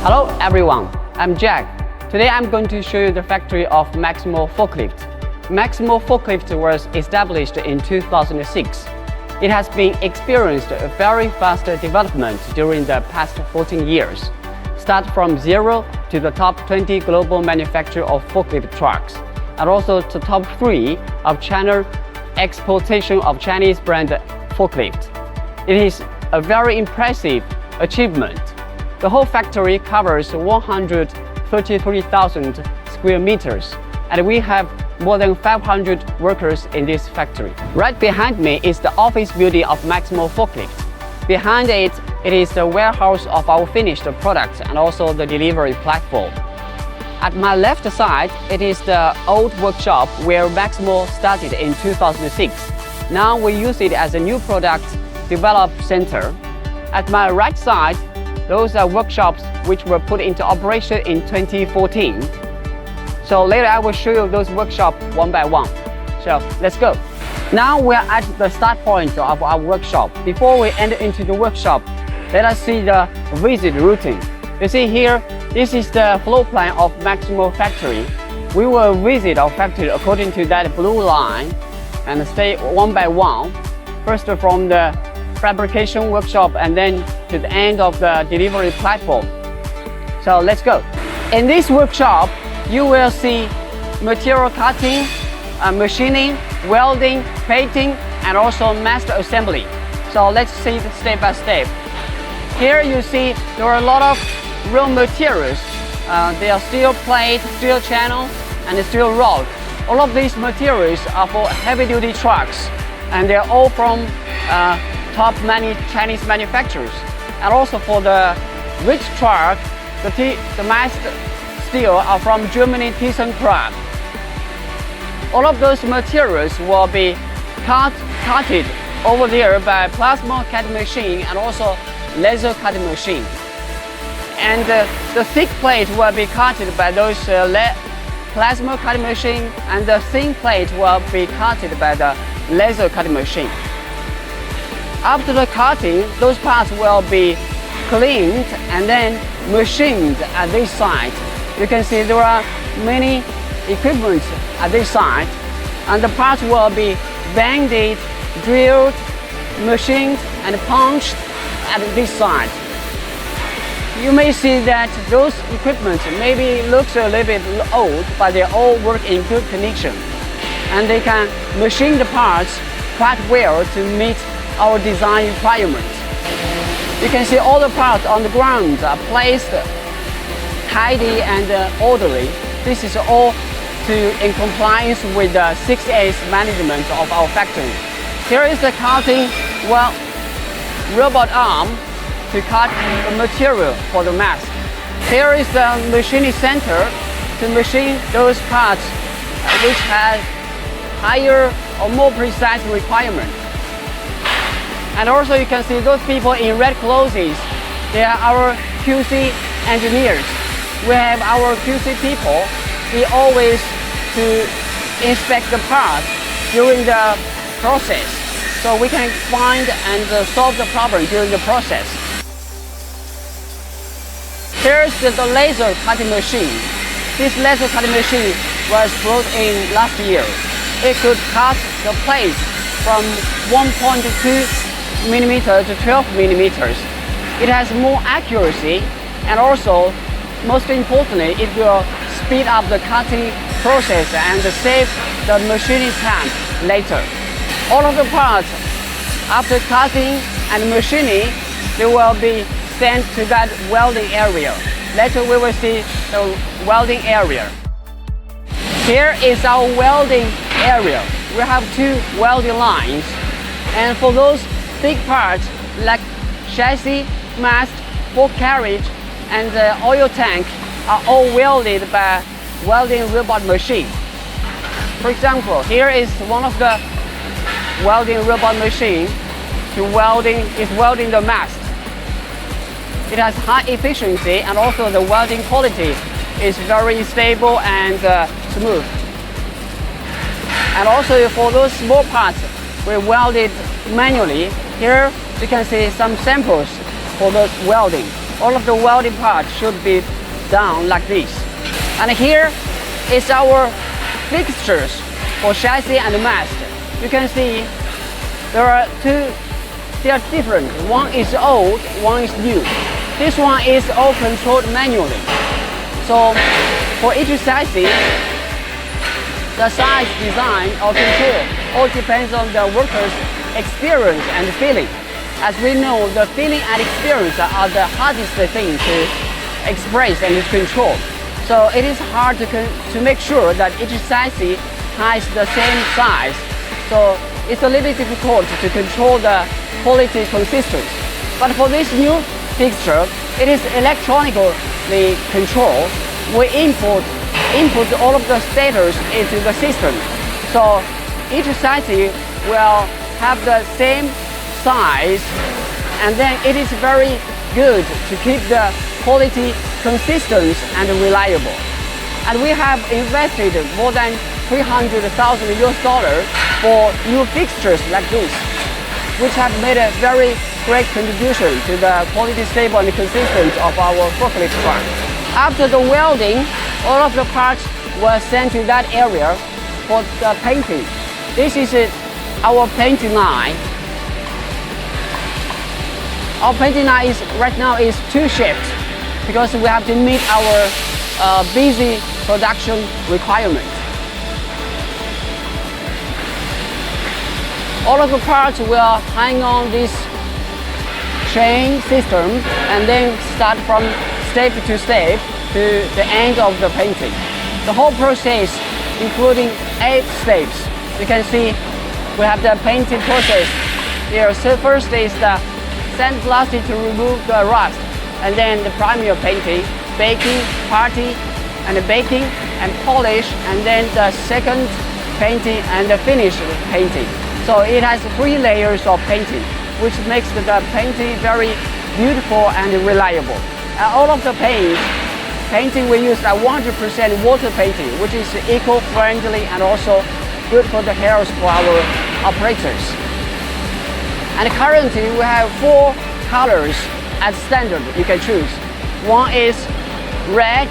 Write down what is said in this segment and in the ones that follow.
Hello everyone, I'm Jack. Today I'm going to show you the factory of Maximal Forklift. Maximal Forklift was established in 2006. It has been experienced a very fast development during the past 14 years. Start from zero to the top 20 global manufacturer of forklift trucks, and also to top 3 of China exportation of Chinese brand forklift. It is a very impressive achievement. The whole factory covers 133,000 square meters, and we have more than 500 workers in this factory. Right behind me is the office building of Maximal Forklift. Behind it, it is the warehouse of our finished products and also the delivery platform. At my left side, it is the old workshop where Maximal started in 2006. Now we use it as a new product development center. At my right side, those are workshops which were put into operation in 2014. So later I will show you those workshops one by one. So let's go. Now we are at the start point of our workshop. Before we enter into the workshop, let us see the visit routine. You see here, this is the floor plan of Maximal factory. We will visit our factory according to that blue line and stay one by one. First from the fabrication workshop and then to the end of the delivery platform. So let's go. In this workshop, you will see material cutting, machining, welding, painting, and also master assembly. So let's see it step by step. Here you see there are a lot of raw materials. They are steel plate, steel channel, and steel rod. All of these materials are for heavy-duty trucks, and they are all from top many Chinese manufacturers. And also for the rich truck, the mass steel are from Germany ThyssenKrupp. All of those materials will be cutted over there by plasma cutting machine and also laser cutting machine. And the thick plate will be cutted by those plasma cutting machine, and the thin plate will be cutted by the laser cutting machine. After the cutting, those parts will be cleaned and then machined at this site. You can see there are many equipment at this site, and the parts will be banded, drilled, machined, and punched at this site. You may see that those equipment maybe looks a little bit old, but they all work in good condition, and they can machine the parts quite well to meet our design requirements. You can see all the parts on the ground are placed tidy and orderly. This is all in compliance with the 6S management of our factory. Here is the cutting robot arm to cut the material for the mask. Here is the machining center to machine those parts which have higher or more precise requirements. And also you can see those people in red clothes. They are our QC engineers. We have our QC people. We always to inspect the parts during the process, so we can find and solve the problem during the process. Here's the laser cutting machine. This laser cutting machine was brought in last year. It could cut the plates from 1.2 millimeter to 12 millimeters. It has more accuracy, and also, most importantly, it will speed up the cutting process and save the machining time later. All of the parts, after cutting and machining, they will be sent to that welding area. Later we will see the welding area. Here is our welding area. We have 2 welding lines, and for those big parts like chassis, mast, fork carriage, and the oil tank are all welded by welding robot machine. For example, here is one of the welding robot machine is welding the mast. It has high efficiency, and also the welding quality is very stable and smooth. And also for those small parts, we welded manually. Here you can see some samples for the welding. all of the welding parts should be done like this. And here is our fixtures for chassis and mast. You can see there are two, they are different. One is old, one is new. This one is all controlled manually. So for each chassis, the size, design, or control all depends on the worker's experience and feeling. As we know, the feeling and experience are the hardest thing to express and control. So it is hard to make sure that each chassis has the same size. So it's a little bit difficult to control the quality consistency. But for this new fixture, it is electronically controlled. We input all of the status into the system. So each chassis will have the same size, and then it is very good to keep the quality consistent and reliable. And we have invested more than $300,000 for new fixtures like this, which have made a very great contribution to the quality, stable and consistent of our forklift truck. After the welding, all of the parts were sent to that area for the painting. This is our painting line. Our painting line right now is two shifts because we have to meet our busy production requirements. All of the parts will hang on this chain system and then start from step to step to the end of the painting. The whole process, including 8 steps. You can see we have the painting process here. So first is the sandblasting to remove the rust, and then the primer painting, baking, putty, and baking and polish, and then the second painting and the finished painting. So it has 3 layers of painting, which makes the painting very beautiful and reliable. All of the painting we use 100% water painting, which is eco-friendly and also good for the health for our operators. And currently we have 4 colors as standard you can choose. One is red,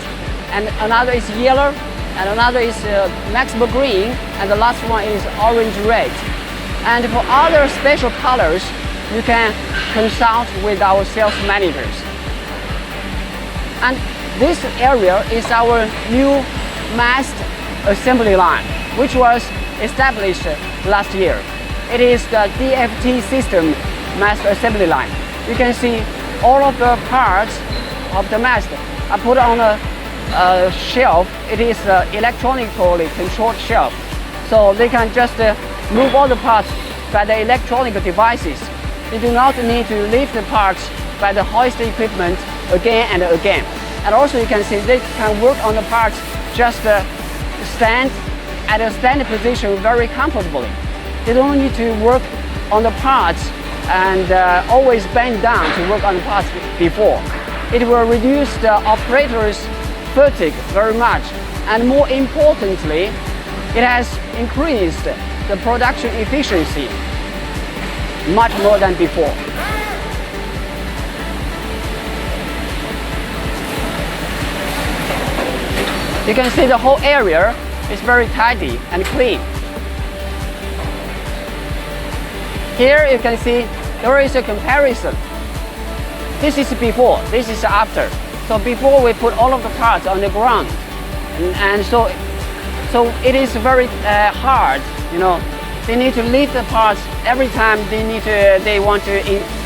and another is yellow, and another is maximum green, and the last one is orange red. And for other special colors, you can consult with our sales managers. And this area is our new mast assembly line, which was established last year. It is the DFT system mast assembly line. You can see all of the parts of the mast are put on a shelf. It is electronically controlled shelf. So they can just move all the parts by the electronic devices. They do not need to lift the parts by the hoist equipment again and again. And also you can see they can work on the parts just stand at a standing position very comfortably. They don't need to work on the parts and always bend down to work on the parts before. It will reduce the operator's fatigue very much. And more importantly, it has increased the production efficiency much more than before. You can see the whole area is very tidy and clean. Here you can see there is a comparison. This is before, this is after. So before we put all of the parts on the ground, and so it is very hard, you know. They need to lift the parts every time they want to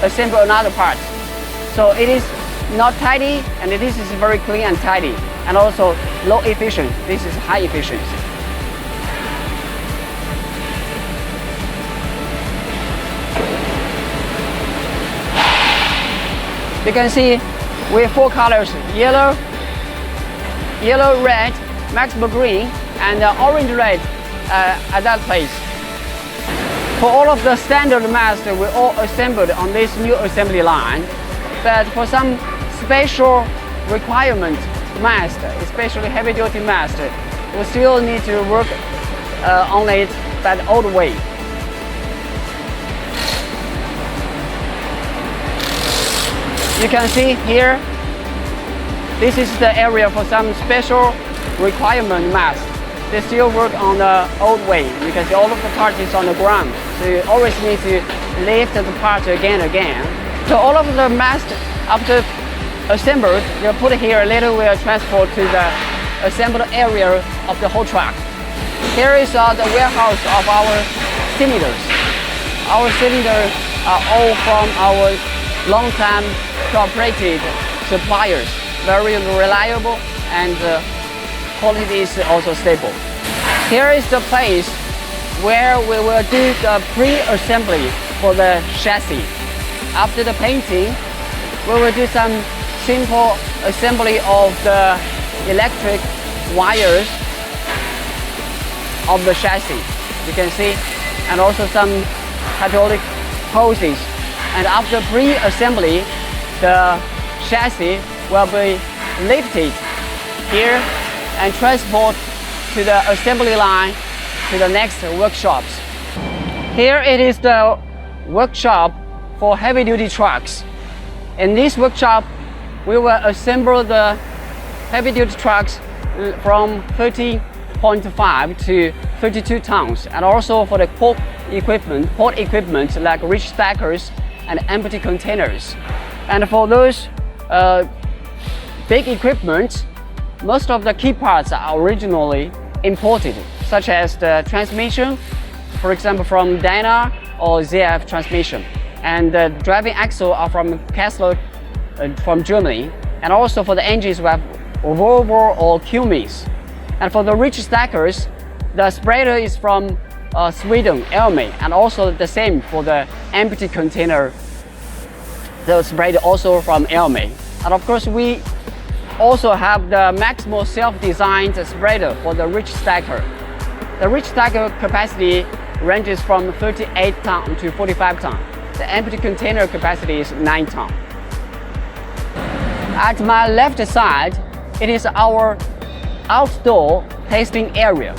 assemble another part. So it is not tidy, and this is very clean and tidy, and also low efficient. This is high efficiency. You can see we have 4 colors: yellow, red, maximum green, and orange red at that place. For all of the standard mast, we all assembled on this new assembly line. But for some special requirement mast, especially heavy-duty mast, we still need to work on it by the old way. You can see here, this is the area for some special requirement mast. They still work on the old way. You can see all of the parts is on the ground. So you always need to lift the part again and again. So all of the mast after assembled, they're put here, later we are transported to the assembled area of the whole truck. Here is the warehouse of our cylinders. Our cylinders are all from our long-time cooperated suppliers. Very reliable and quality is also stable. Here is the place where we will do the pre-assembly for the chassis. After the painting, we will do some simple assembly of the electric wires of the chassis. You can see, and also some hydraulic hoses. And after pre-assembly, the chassis will be lifted here and transport to the assembly line to the next workshops. Here it is the workshop for heavy-duty trucks. In this workshop, we will assemble the heavy-duty trucks from 30.5 to 32 tons, and also for the port equipment like reach stackers and empty containers. And for those big equipment, most of the key parts are originally imported, such as the transmission, for example from Dyna or ZF transmission, and the driving axle are from Kessler from Germany, and also for the engines we have Volvo or Cummins. And for the reach stackers, the spreader is from Sweden, Elmi, and also the same for the empty container, the spreader also from Elmi. And of course we also have the Maximal self-designed spreader for the reach stacker. The reach stacker capacity ranges from 38 ton to 45 ton. The empty container capacity is 9 ton. At my left side, it is our outdoor testing area.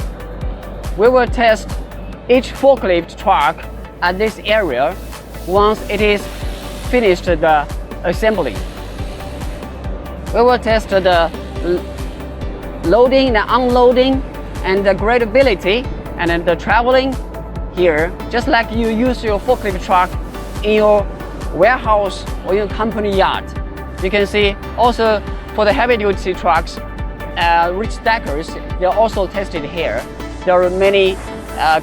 We will test each forklift truck at this area once it is finished the assembly. We will test the loading and unloading and the gradability and then the traveling here, just like you use your forklift truck in your warehouse or your company yard. You can see also for the heavy-duty trucks, reach stackers, they're also tested here. There are many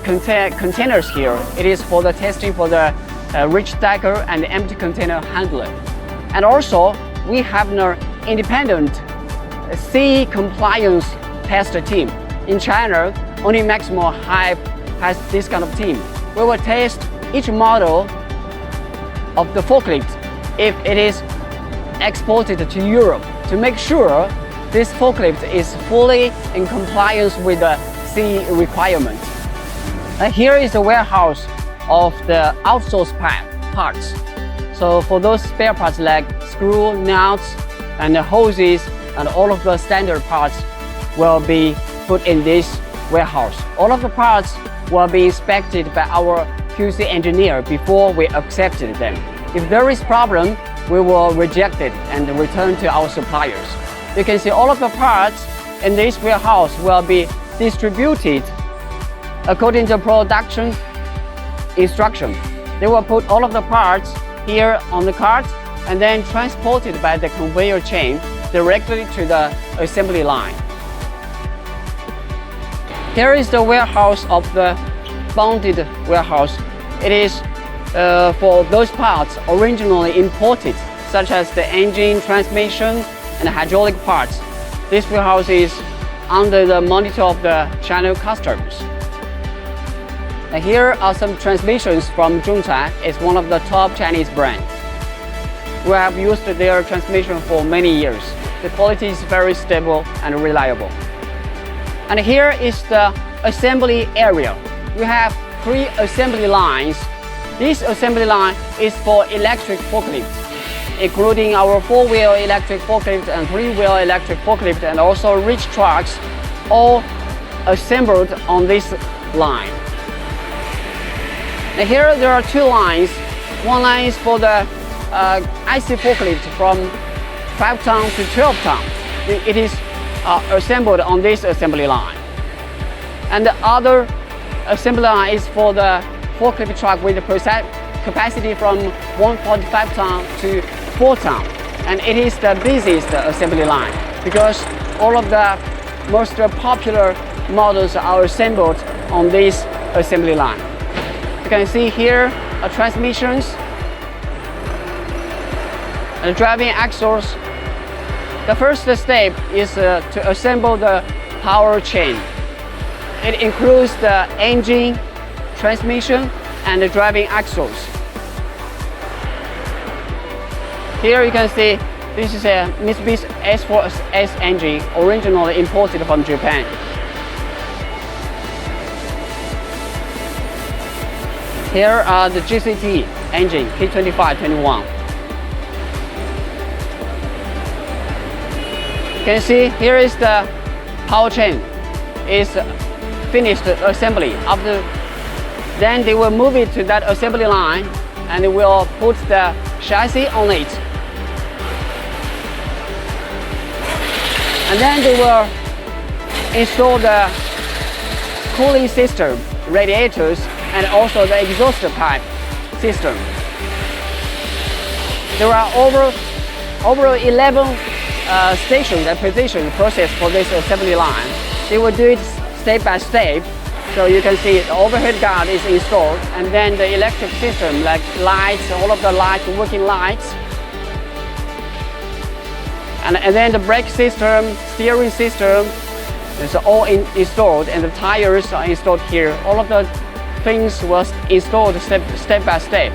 containers here. It is for the testing for the reach stacker and the empty container handler. And also, we have an independent CE compliance test team. In China, only Maximal has this kind of team. We will test each model of the forklift if it is exported to Europe to make sure this forklift is fully in compliance with the CE requirement. Here is the warehouse of the outsourced parts. So for those spare parts like screw, nuts, and the hoses, and all of the standard parts will be put in this warehouse. All of the parts will be inspected by our QC engineer before we accepted them. If there is problem, we will reject it and return to our suppliers. You can see all of the parts in this warehouse will be distributed according to production instruction. They will put all of the parts here on the cart and then transported by the conveyor chain directly to the assembly line. Here is the warehouse of the bonded warehouse. It is for those parts originally imported, such as the engine, transmission, and hydraulic parts. This warehouse is under the monitor of the China customs. And here are some transmissions from Zhongchai. It's one of the top Chinese brands. We have used their transmission for many years. The quality is very stable and reliable. And here is the assembly area. We have 3 assembly lines. This assembly line is for electric forklift, including our 4-wheel electric forklift and 3-wheel electric forklift, and also reach trucks, all assembled on this line. And here there are 2 lines. One line is for the IC forklift from 5 ton to 12 ton. It is assembled on this assembly line. And the other assembly line is for the forklift truck with the capacity from 1.5 ton to 4 ton. And it is the busiest assembly line because all of the most popular models are assembled on this assembly line. You can see here transmissions and driving axles. The first step is to assemble the power chain. It includes the engine, transmission, and the driving axles. Here you can see this is a Mitsubishi S4S engine, originally imported from Japan. Here are the GCT engine, K2521. You can see here is the power chain. Is finished assembly. After then they will move it to that assembly line and they will put the chassis on it. And then they will install the cooling system, radiators, and also the exhaust pipe system. There are over 11 stations and position process for this assembly line. They will do it step by step. So you can see the overhead guard is installed, and then the electric system like lights, all of the lights, working lights. And then the brake system, steering system is all installed, and the tires are installed here. All of the things was installed step by step.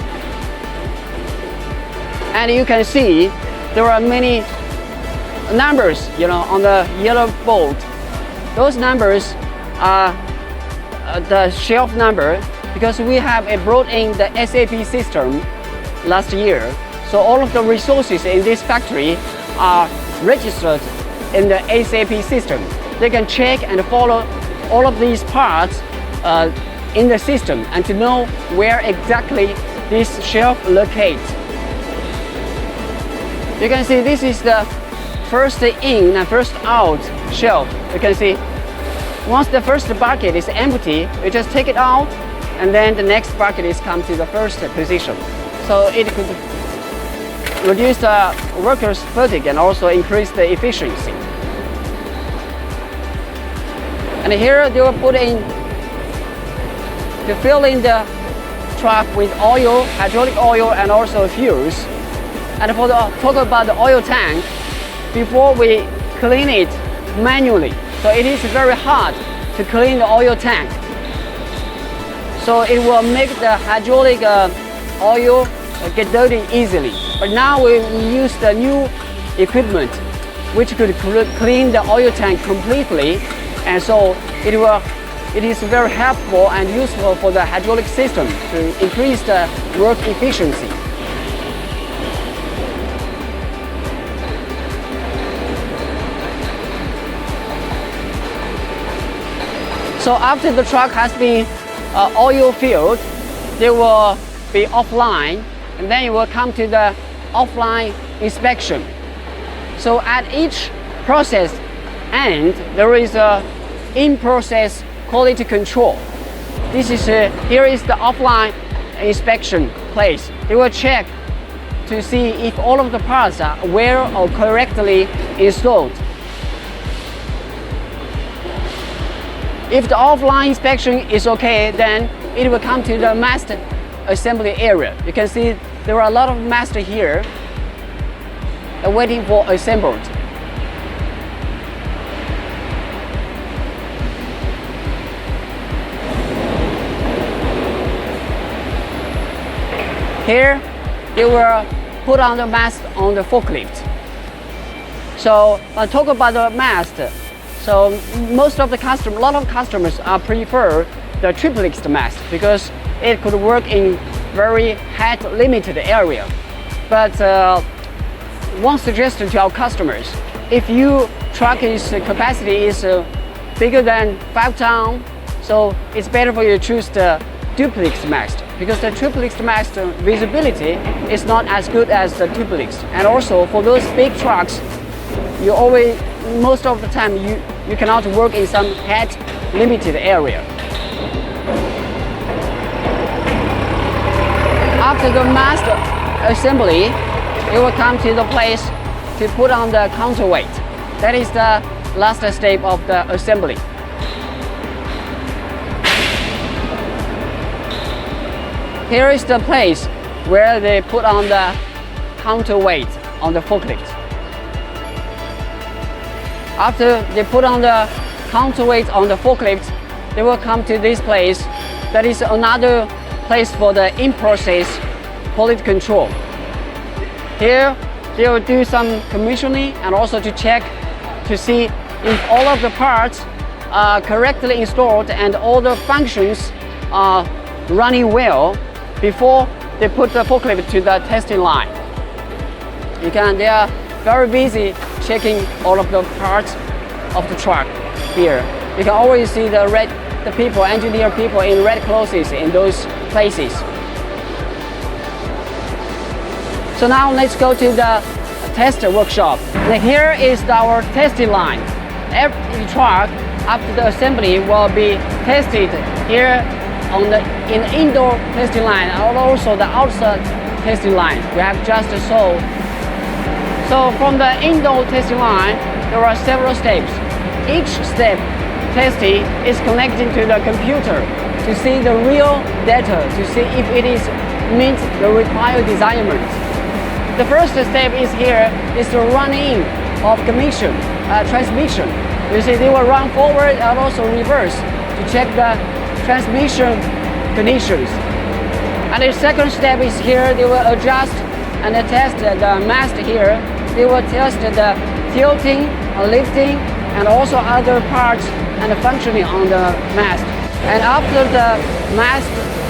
And you can see there are many numbers, on the yellow board. Those numbers are the shelf number because we have brought in the SAP system last year. So all of the resources in this factory are registered in the SAP system. They can check and follow all of these parts in the system and to know where exactly this shelf locates. You can see this is the first in and first out shelf. You can see once the first bucket is empty, you just take it out, and then the next bucket is come to the first position. So it could reduce the workers' fatigue and also increase the efficiency. And here they will put in to fill in the truck with oil, hydraulic oil, and also fuels. And for the talk about the oil tank, before we clean it manually, so it is very hard to clean the oil tank. So it will make the hydraulic oil get dirty easily. But now we use the new equipment which could clean the oil tank completely, and so it is very helpful and useful for the hydraulic system to increase the work efficiency. So after the truck has been oil filled, they will be offline, and then it will come to the offline inspection. So at each process end, there is a in-process quality control. This is here is the offline inspection place. They will check to see if all of the parts are well or correctly installed. If the offline inspection is okay, then it will come to the master assembly area. You can see there are a lot of master here waiting for assembled. Here, they will put on the mast on the forklift. So, I'll talk about the mast. So, a lot of customers prefer the triplex mast because it could work in very height limited area. But one suggestion to our customers: if your truck's capacity is bigger than 5 tons, so it's better for you to choose the duplex mast, because the triplex mast visibility is not as good as the duplex. And also for those big trucks, you always, most of the time, you cannot work in some height limited area. After the mast assembly, it will come to the place to put on the counterweight. That is the last step of the assembly. Here is the place where they put on the counterweight on the forklift. After they put on the counterweight on the forklift, they will come to this place. That is another place for the in-process quality control. Here, they will do some commissioning and also to check to see if all of the parts are correctly installed and all the functions are running well before they put the forklift to the testing line. They are very busy checking all of the parts of the truck here. You can always see the engineer people in red clothes in those places. So now let's go to the test workshop. And here is our testing line. Every truck after the assembly will be tested here in the indoor testing line and also the outside testing line. We have just so from the indoor testing line, there are several steps. Each step testing is connected to the computer to see the real data, to see if it meets the required measurements. The first step is the running of transmission. You see, they will run forward and also reverse to check the transmission conditions. And the second step is here, they will adjust and test the mast here. They will test the tilting, lifting, and also other parts and functioning on the mast. And after the mast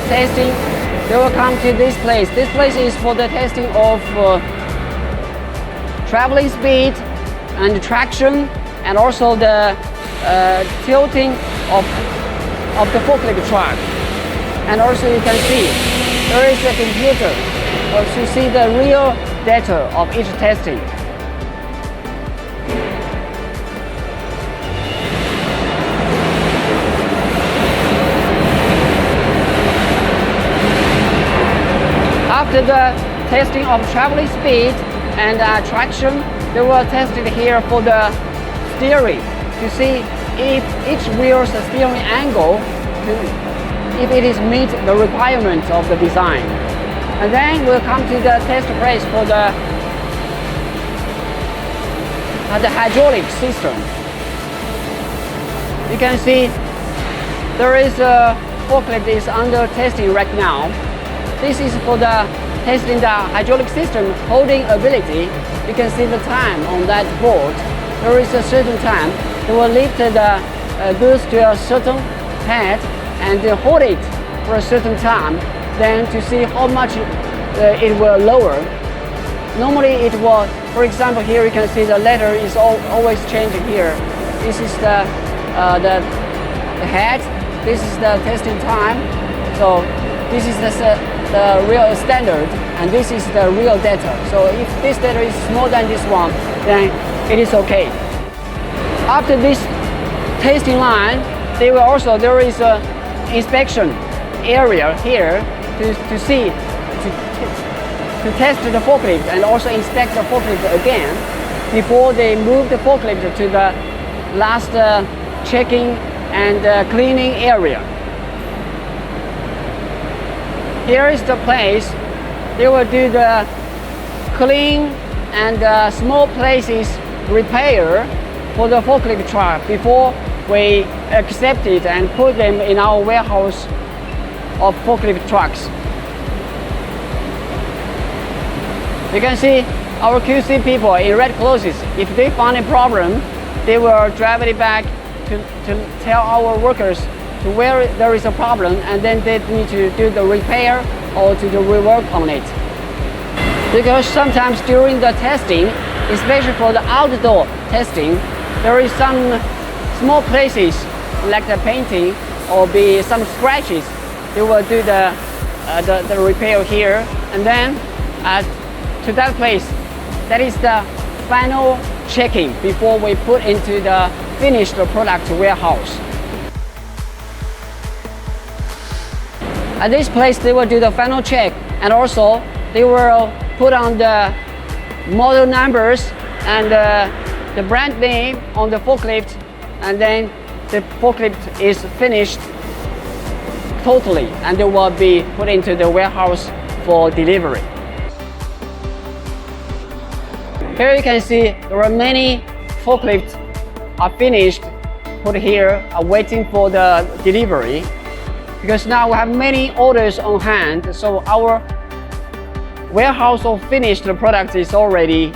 testing, they will come to this place. This place is for the testing of traveling speed and traction, and also the tilting of the forklift truck. And also you can see there is a computer to see the real data of each testing. After the testing of traveling speed and traction, they will test it here for the steering to see if each wheel's steering angle, if it meet the requirements of the design. And then we'll come to the test place for the hydraulic system. You can see there is a forklift is under testing right now. This is for the testing the hydraulic system holding ability. You can see the time on that board. There is a certain time. They will lift the goods to a certain height and hold it for a certain time, then to see how much it will lower. Normally it will, for example, here you can see the letter is always changing here. This is the head. This is the testing time. So this is the real standard, and this is the real data. So if this data is more than this one, then it is okay. After this testing line, there is a inspection area here to see, to test the forklift and also inspect the forklift again before they move the forklift to the last checking and cleaning area. Here is the place they will do the clean and small places repair for the forklift truck before we accept it and put them in our warehouse of forklift trucks. You can see our QC people in red clothes. If they find a problem, they will drive it back to tell our workers to where there is a problem, and then they need to do the repair or to do rework on it. Because sometimes during the testing, especially for the outdoor testing, there is some small places like the painting or be some scratches they will do the repair here, and then to that place, that is the final checking before we put into the finished product warehouse. At this place, they will do the final check, and also they will put on the model numbers and the brand name on the forklift, and then the forklift is finished totally, and they will be put into the warehouse for delivery. Here you can see there are many forklifts are finished, put here, are waiting for the delivery, because now we have many orders on hand, so our warehouse of finished products is already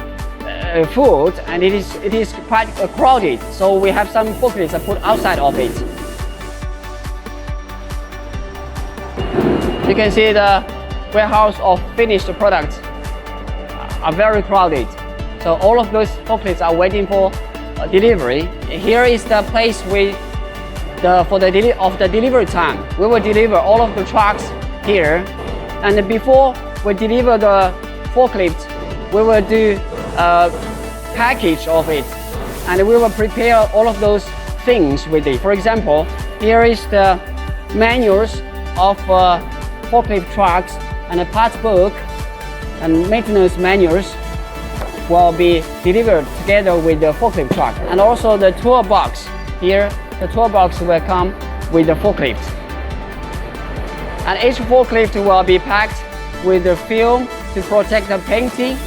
full, and it is quite crowded, so we have some forklifts put outside of it. You can see the warehouse of finished products are very crowded, so all of those forklifts are waiting for delivery. Here is the place for the delivery time. We will deliver all of the trucks here, and before we deliver the forklift, we will do a package of it, and we will prepare all of those things with it. For example, here is the manuals of forklift trucks, and a parts book and maintenance manuals will be delivered together with the forklift truck. And also the toolbox. Here, the toolbox will come with the forklift. And each forklift will be packed with the film to protect the painting.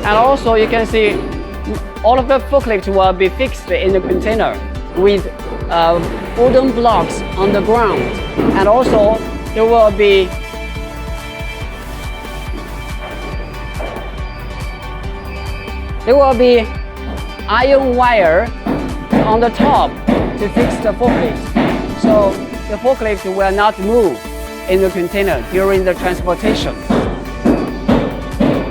And also you can see all of the forklifts will be fixed in the container with wooden blocks on the ground. And also there will be iron wire on the top to fix the forklift. So the forklift will not move in the container during the transportation.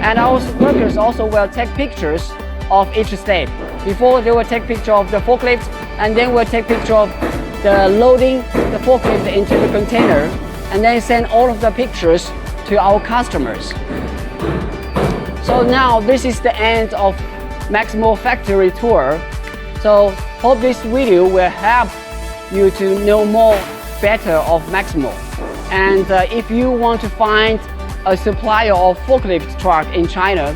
And our workers also will take pictures of each step. Before, they will take picture of the forklift, and then we'll take picture of the loading the forklift into the container, and then send all of the pictures to our customers. So now this is the end of Maximal factory tour. So hope this video will help you to know more better of Maximal. And if you want to find a supplier of forklift truck in China,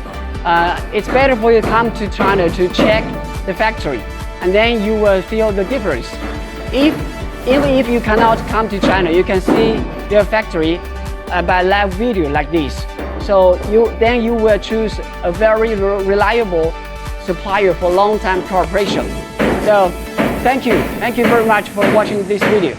it's better for you to come to China to check the factory, and then you will feel the difference. Even if you cannot come to China, you can see their factory by live video like this. So then you will choose a very reliable supplier for long-term cooperation. So thank you very much for watching this video.